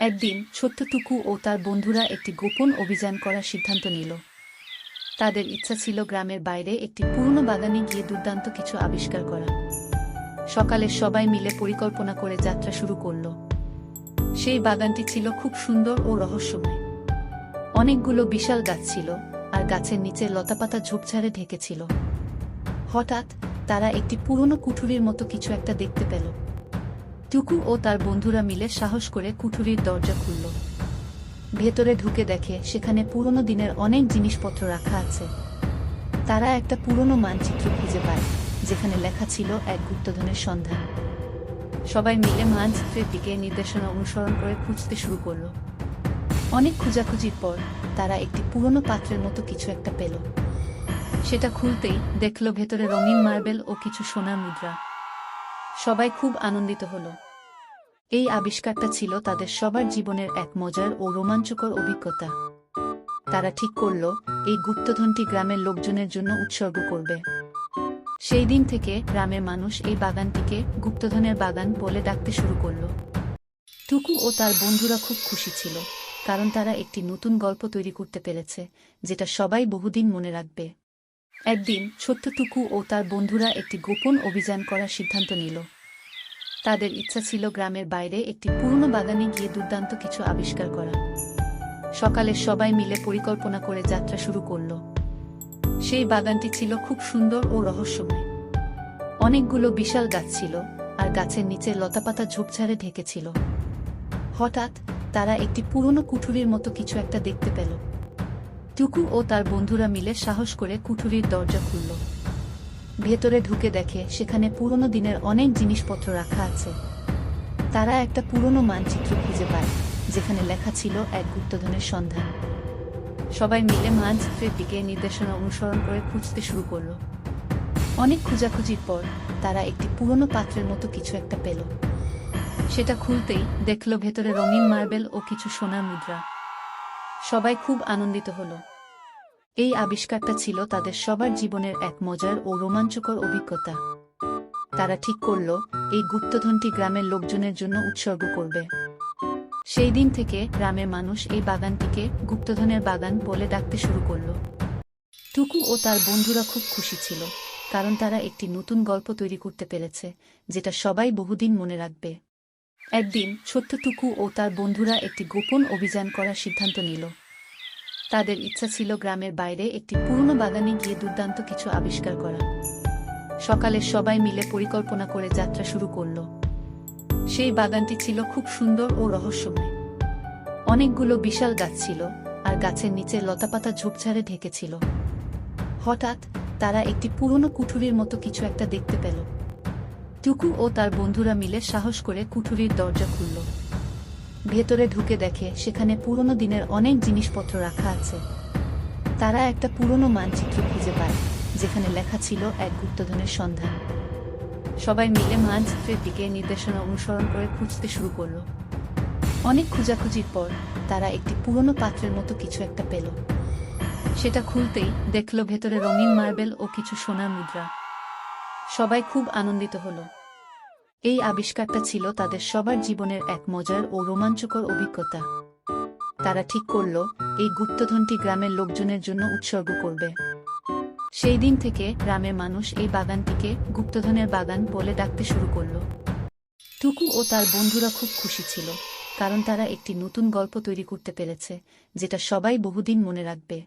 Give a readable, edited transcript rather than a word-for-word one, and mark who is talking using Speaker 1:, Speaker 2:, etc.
Speaker 1: একদিন ছোট্ট টুকু ও তার বন্ধুরা একটি গোপন অভিযান করার সিদ্ধান্ত নিল। তাদের ইচ্ছা ছিল গ্রামের বাইরে একটি পুরনো বাগানে গিয়ে দুর্দান্ত কিছু আবিষ্কার করা। সকালে সবাই মিলে পরিকল্পনা করে যাত্রা শুরু করল। সেই বাগানটি ছিল খুব সুন্দর ও রহস্যময়। অনেকগুলো বিশাল গাছ ছিল, আর গাছের নিচে লতাপাতা ঝোপঝাড়ে ঢেকেছিল। হঠাৎ তারা একটি পুরনো কুঠুরির মতো কিছু একটা দেখতে পেল। টুকু ও তার বন্ধুরা মিলে সাহস করে কুঠুরির দরজা খুলল। ভেতরে ঢুকে দেখে সেখানে পুরনো দিনের অনেক জিনিসপত্র রাখা আছে। তারা একটা পুরনো মানচিত্র খুঁজে পায়, যেখানে লেখা ছিল এক গুপ্তধনের সন্ধান। সবাই মিলে মানচিত্রের দিকে নির্দেশনা অনুসরণ করে খুঁজতে শুরু করল। অনেক খোঁজাখুঁজির পর তারা একটি পুরনো পাত্রের মতো কিছু একটা পেল। সেটা খুলতেই দেখল ভেতরে রঙিন মার্বেল ও কিছু সোনার মুদ্রা। সবাই খুব আনন্দিত হল। এই আবিষ্কারটা ছিল তাদের সবার জীবনের এক মজার ও রোমাঞ্চকর অভিজ্ঞতা। তারা ঠিক করল এই গুপ্তধনটি গ্রামের লোকজনের জন্য উৎসর্গ করবে। সেই দিন থেকে গ্রামের মানুষ এই বাগানটিকে গুপ্তধনের বাগান বলে ডাকতে শুরু করল। টুকু ও তার বন্ধুরা খুব খুশি ছিল, কারণ তারা একটি নতুন গল্প তৈরি করতে পেরেছে, যেটা সবাই বহুদিন মনে রাখবে। একদিন ছোট্ট টুকু ও তার বন্ধুরা একটি গোপন অভিযান করার সিদ্ধান্ত নিল। তাদের ইচ্ছা ছিল গ্রামের বাইরে একটি পুরনো বাগানে গিয়ে দুর্দান্ত কিছু আবিষ্কার করা। সকালে সবাই মিলে পরিকল্পনা করে যাত্রা শুরু করল। সেই বাগানটি ছিল খুব সুন্দর ও রহস্যময়। অনেকগুলো বিশাল গাছ ছিল, আর গাছের নিচে লতাপাতা ঝোপঝাড়ে ঢেকেছিল। হঠাৎ তারা একটি পুরনো কুঠুরির মতো কিছু একটা দেখতে পেল। টুকু ও তার বন্ধুরা মিলে সাহস করে কুঠুরির দরজা খুলল। ভেতরে ঢুকে দেখে সেখানে পুরনো দিনের অনেক জিনিসপত্র রাখা আছে। তারা একটা পুরনো মানচিত্র খুঁজে পায়, যেখানে লেখা ছিল এক গুপ্তধনের সন্ধান। সবাই মিলে মানচিত্রের দিকে নির্দেশনা অনুসরণ করে খুঁজতে শুরু করল। অনেক খোঁজাখুঁজির পর তারা একটি পুরনো পাত্রের মতো কিছু একটা পেল। সেটা খুলতেই দেখল ভেতরে রঙিন মার্বেল ও কিছু সোনার মুদ্রা। সবাই খুব আনন্দিত হল। এই আবিষ্কারটা ছিল তাদের সবার জীবনের এক মজার ও রোমাঞ্চকর অভিজ্ঞতা। তারা ঠিক করল এই গুপ্তধনটি গ্রামের লোকজনের জন্য উৎসর্গ করবে। সেই দিন থেকে গ্রামের মানুষ এই বাগানটিকে গুপ্তধনের বাগান বলে ডাকতে শুরু করল। টুকু ও তার বন্ধুরা খুব খুশি ছিল, কারণ তারা একটি নতুন গল্প তৈরি করতে পেরেছে, যেটা সবাই বহুদিন মনে রাখবে। একদিন ছোট্ট টুকু ও তার বন্ধুরা একটি গোপন অভিযান করার সিদ্ধান্ত নিল। তাদের ইচ্ছা ছিল গ্রামের বাইরে একটি পুরনো বাগানে গিয়ে দুর্দান্ত কিছু আবিষ্কার করা। সকালে সবাই মিলে পরিকল্পনা করে যাত্রা শুরু করল। সেই বাগানটি ছিল খুব সুন্দর ও রহস্যময়। অনেকগুলো বিশাল গাছ ছিল, আর গাছের নিচে লতাপাতা ঝোপঝাড়ে ঢেকেছিল। হঠাৎ তারা একটি পুরনো কুঠুরির মতো কিছু একটা দেখতে পেল। টুকু ও তার বন্ধুরা মিলে সাহস করে কুঠুরির দরজা খুলল। ভেতরে ঢুকে দেখে সেখানে পুরনো দিনের অনেক জিনিসপত্র রাখা আছে। তারা একটা পুরনো মানচিত্র খুঁজে পায়, যেখানে লেখা ছিল এক গুপ্তধনের সন্ধান। সবাই মিলে মানচিত্রের দিকে নির্দেশনা অনুসরণ করে খুঁজতে শুরু করল। অনেক খোঁজাখুঁজির পর তারা একটি পুরনো পাত্রের মতো কিছু একটা পেল। সেটা খুলতেই দেখল ভেতরে রঙিন মার্বেল ও কিছু সোনার মুদ্রা। সবাই খুব আনন্দিত হল। এই আবিষ্কারটা ছিল তাদের সবার জীবনের এক মজার ও রোমাঞ্চকর অভিজ্ঞতা। তারা ঠিক করল এই গুপ্তধনটি গ্রামের লোকজনের জন্য উৎসর্গ করবে। সেই দিন থেকে গ্রামের মানুষ এই বাগানটিকে গুপ্তধনের বাগান বলে ডাকতে শুরু করল। টুকু ও তার বন্ধুরা খুব খুশি ছিল, কারণ তারা একটি নতুন গল্প তৈরি করতে পেরেছে, যেটা সবাই বহুদিন মনে রাখবে।